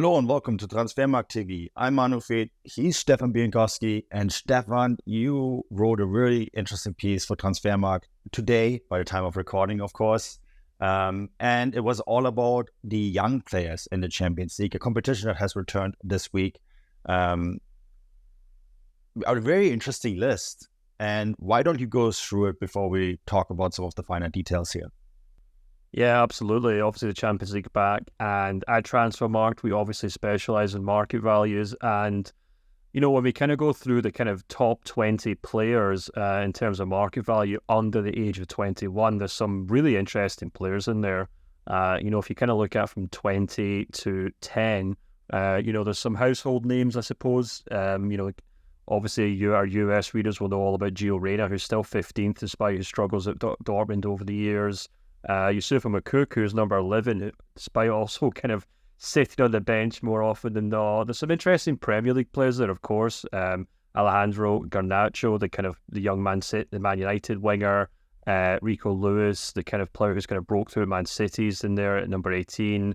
Hello and welcome to Transfermarkt TV. I'm Manuel Veth, he's Stefan Bienkowski, and Stefan, you wrote a really interesting piece for Transfermarkt today, by the time of recording, of course. And it was all about the young players in the Champions League, a competition that has returned this week. A very interesting list. And why don't you go through it before we talk about some of the finer details here? Yeah, absolutely. Obviously, the Champions League back, and at Transfermarkt, we obviously specialize in market values. And when we kind of go through the kind of top 20 players in terms of market value under the age of 21, there's some really interesting players in there. If you kind of look at from 20 to 10, there's some household names, I suppose. Obviously, our US readers will know all about Gio Reyna, who's still 15th despite his struggles at Dortmund over the years. Yusufa Moukoko, who's number 11, despite also kind of sitting on the bench more often than not. There's some interesting Premier League players there, of course. Alejandro Garnacho, the young Man United winger. Rico Lewis, the kind of player who's kind of broke through Man City's in there at number 18.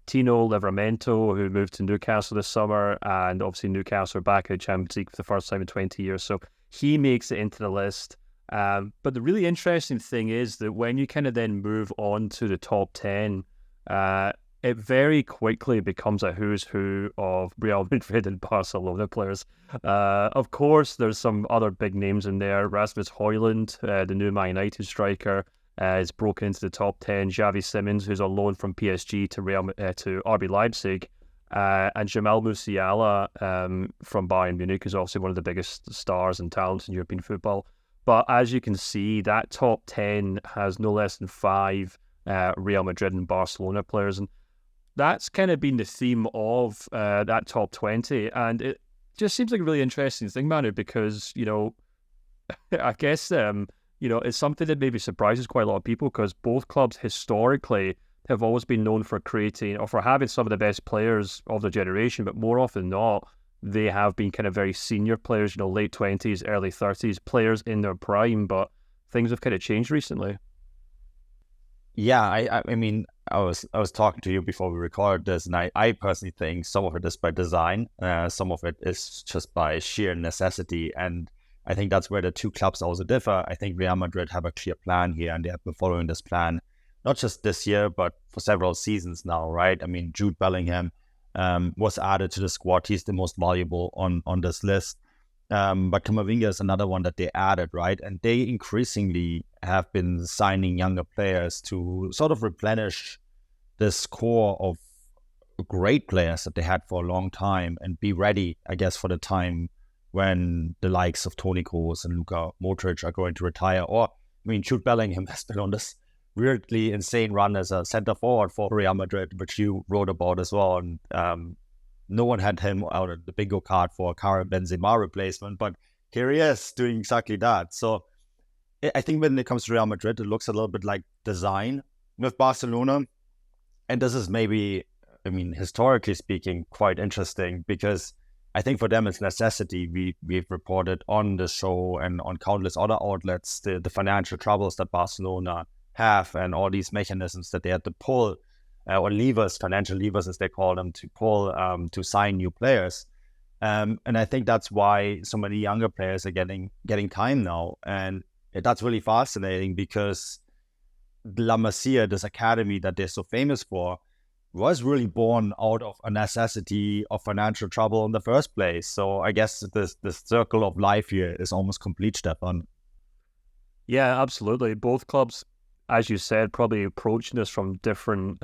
Tino Livramento, who moved to Newcastle this summer, and obviously Newcastle are back in the Champions League for the first time in 20 years. So he makes it into the list. But the really interesting thing is that when you kind of then move on to the top 10, it very quickly becomes a who's who of Real Madrid and Barcelona players. Of course, there's some other big names in there. Rasmus Højlund, the new Man United striker, is broken into the top 10. Xavi Simons, who's on loan from PSG to RB Leipzig. And Jamal Musiala from Bayern Munich is also one of the biggest stars and talents in European football. But as you can see, that top 10 has no less than 5 Real Madrid and Barcelona players. And that's kind of been the theme of that top 20. And it just seems like a really interesting thing, Manu, because, I guess, it's something that maybe surprises quite a lot of people because both clubs historically have always been known for creating or for having some of the best players of their generation, but more often than not, they have been kind of very senior players, late 20s, early 30s, players in their prime, but things have kind of changed recently. Yeah, I mean, I was talking to you before we recorded this, and I personally think some of it is by design, some of it is just by sheer necessity, and I think that's where the two clubs also differ. I think Real Madrid have a clear plan here, and they have been following this plan, not just this year, but for several seasons now, right? I mean, Jude Bellingham was added to the squad. He's the most valuable on this list. But Camavinga is another one that they added, right? And they increasingly have been signing younger players to sort of replenish this core of great players that they had for a long time and be ready, I guess, for the time when the likes of Toni Kroos and Luka Modric are going to retire. Or, I mean, Jude Bellingham has been on this weirdly insane run as a center forward for Real Madrid, which you wrote about as well. And no one had him out of the bingo card for a Karim Benzema replacement, but here he is doing exactly that. So I think when it comes to Real Madrid, it looks a little bit like design with Barcelona. And this is maybe, historically speaking, quite interesting because I think for them it's necessity. We've reported on the show and on countless other outlets the financial troubles that Barcelona have and all these mechanisms that they had to pull or levers, financial levers as they call them, to pull to sign new players. And I think that's why so many younger players are getting time now. And that's really fascinating because La Masia, this academy that they're so famous for, was really born out of a necessity of financial trouble in the first place. So I guess this circle of life here is almost complete, Stefan. Yeah, absolutely. Both clubs, as you said, probably approaching this from different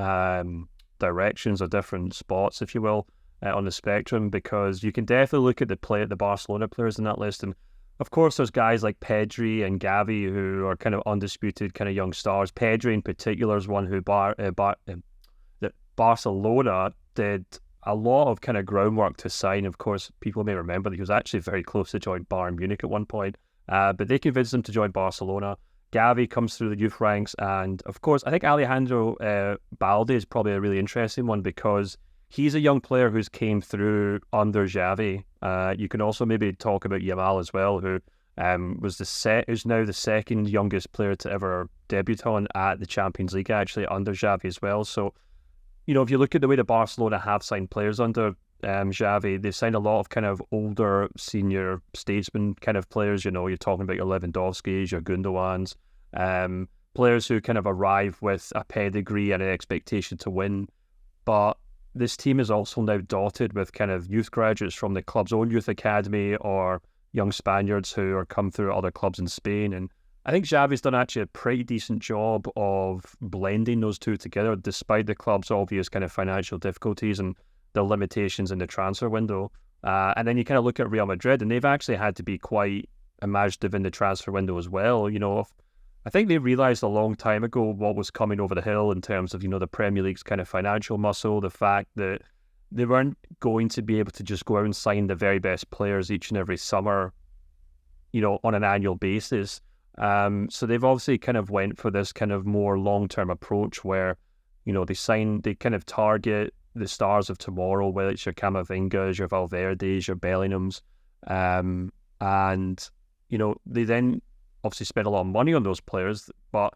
directions or different spots, if you will, on the spectrum, because you can definitely look at the Barcelona players in that list. And of course, there's guys like Pedri and Gavi who are kind of undisputed kind of young stars. Pedri in particular is one who that Barcelona did a lot of kind of groundwork to sign. Of course, people may remember that he was actually very close to join Bayern Munich at one point, but they convinced him to join Barcelona. Gavi comes through the youth ranks, and of course, I think Alejandro Balde is probably a really interesting one because he's a young player who's came through under Xavi. You can also maybe talk about Yamal as well, who who's now the second youngest player to ever debut at the Champions League, actually under Xavi as well. So if you look at the way that Barcelona have signed players under Xavi, they've signed a lot of kind of older senior statesman kind of players. You're talking about your Lewandowski's, your Gundogan's, players who kind of arrive with a pedigree and an expectation to win. But this team is also now dotted with kind of youth graduates from the club's own youth academy or young Spaniards who are come through other clubs in Spain. And I think Xavi's done actually a pretty decent job of blending those two together, despite the club's obvious kind of financial difficulties and the limitations in the transfer window. And then you kind of look at Real Madrid, and they've actually had to be quite imaginative in the transfer window as well. I think they realised a long time ago what was coming over the hill in terms of, the Premier League's kind of financial muscle, the fact that they weren't going to be able to just go out and sign the very best players each and every summer, on an annual basis. So they've obviously kind of went for this kind of more long-term approach where, they kind of target the stars of tomorrow, whether it's your Camavingas, your Valverdes, your Bellinghams. They then obviously spend a lot of money on those players, but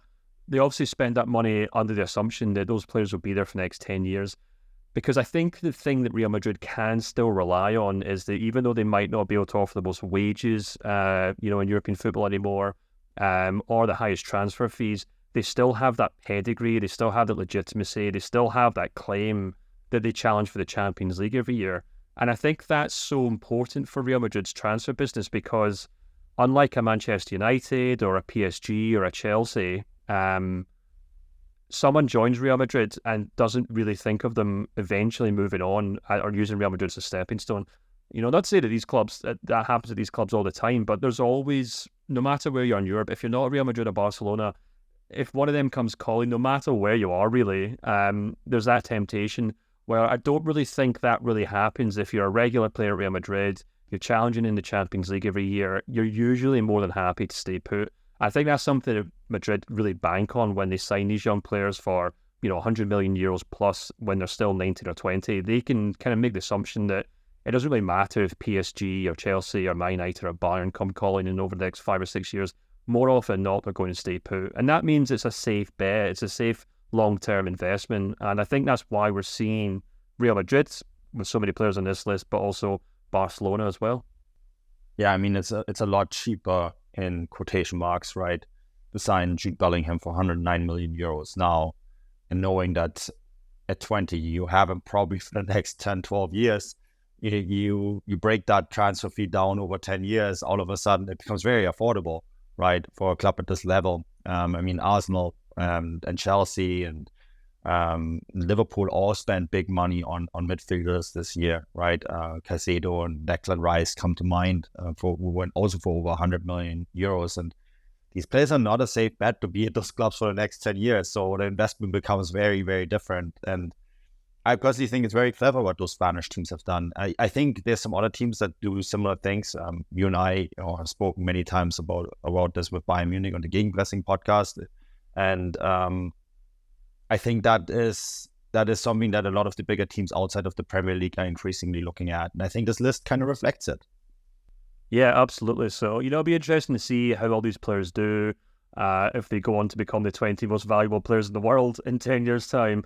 they obviously spend that money under the assumption that those players will be there for the next 10 years. Because I think the thing that Real Madrid can still rely on is that even though they might not be able to offer the most wages, in European football anymore, or the highest transfer fees, they still have that pedigree, they still have that legitimacy, they still have that claim that they challenge for the Champions League every year. And I think that's so important for Real Madrid's transfer business because unlike a Manchester United or a PSG or a Chelsea, someone joins Real Madrid and doesn't really think of them eventually moving on or using Real Madrid as a stepping stone. Not to say that these clubs, that happens at these clubs all the time, but there's always, no matter where you are in Europe, if you're not Real Madrid or Barcelona, if one of them comes calling, no matter where you are really, there's that temptation where I don't really think that really happens if you're a regular player at Real Madrid, you're challenging in the Champions League every year, you're usually more than happy to stay put. I think that's something that Madrid really bank on when they sign these young players for, 100 million euros plus when they're still 19 or 20. They can kind of make the assumption that it doesn't really matter if PSG or Chelsea or Man United or Bayern come calling in over the next 5 or 6 years. More often than not, they're going to stay put. And that means it's a safe bet. It's a safe long-term investment. And I think that's why we're seeing Real Madrid with so many players on this list, but also Barcelona as well. Yeah, I mean, it's a lot cheaper in quotation marks, right? To sign Jude Bellingham for 109 million euros now, and knowing that at 20, you have him probably for the next 10, 12 years. You break that transfer fee down over 10 years, all of a sudden it becomes very affordable, right? For a club at this level. Arsenal and Chelsea and Liverpool all spent big money on midfielders this year, right? Caicedo and Declan Rice come to mind for over 100 million euros. And these players are not a safe bet to be at those clubs for the next 10 years. So the investment becomes very, very different. And I personally think it's very clever what those Spanish teams have done. I think there's some other teams that do similar things. You and I have spoken many times about this with Bayern Munich on the Gegenpressing podcast. And I think that is something that a lot of the bigger teams outside of the Premier League are increasingly looking at. And I think this list kind of reflects it. Yeah, absolutely. So, it'll be interesting to see how all these players do. If they go on to become the 20 most valuable players in the world in 10 years' time.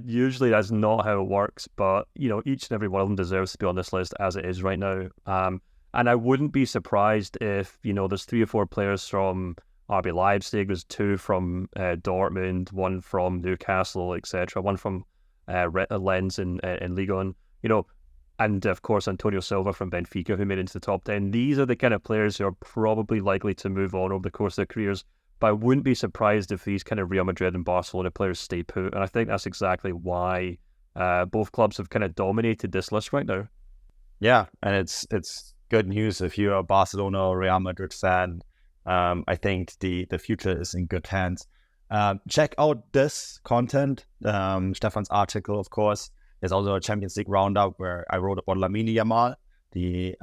Usually that's not how it works, but, each and every one of them deserves to be on this list as it is right now. And I wouldn't be surprised if, there's 3 or 4 players from RB Leipzig, there's 2 from Dortmund, 1 from Newcastle, etc., 1 from Lens in Ligue 1, and of course Antonio Silva from Benfica, who made it into the top 10. These are the kind of players who are probably likely to move on over the course of their careers, but I wouldn't be surprised if these kind of Real Madrid and Barcelona players stay put, and I think that's exactly why both clubs have kind of dominated this list right now. Yeah, and it's good news if you're a Barcelona or Real Madrid fan. I think the future is in good hands. Check out this content, Stefan's article, of course. There's also a Champions League roundup where I wrote about Lamine Yamal, the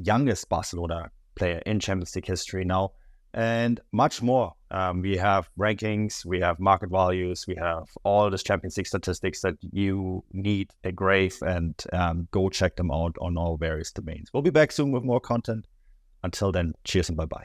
youngest Barcelona player in Champions League history now, and much more. We have rankings, we have market values, we have all this Champions League statistics that you need a grave, and go check them out on all various domains. We'll be back soon with more content. Until then, cheers and bye-bye.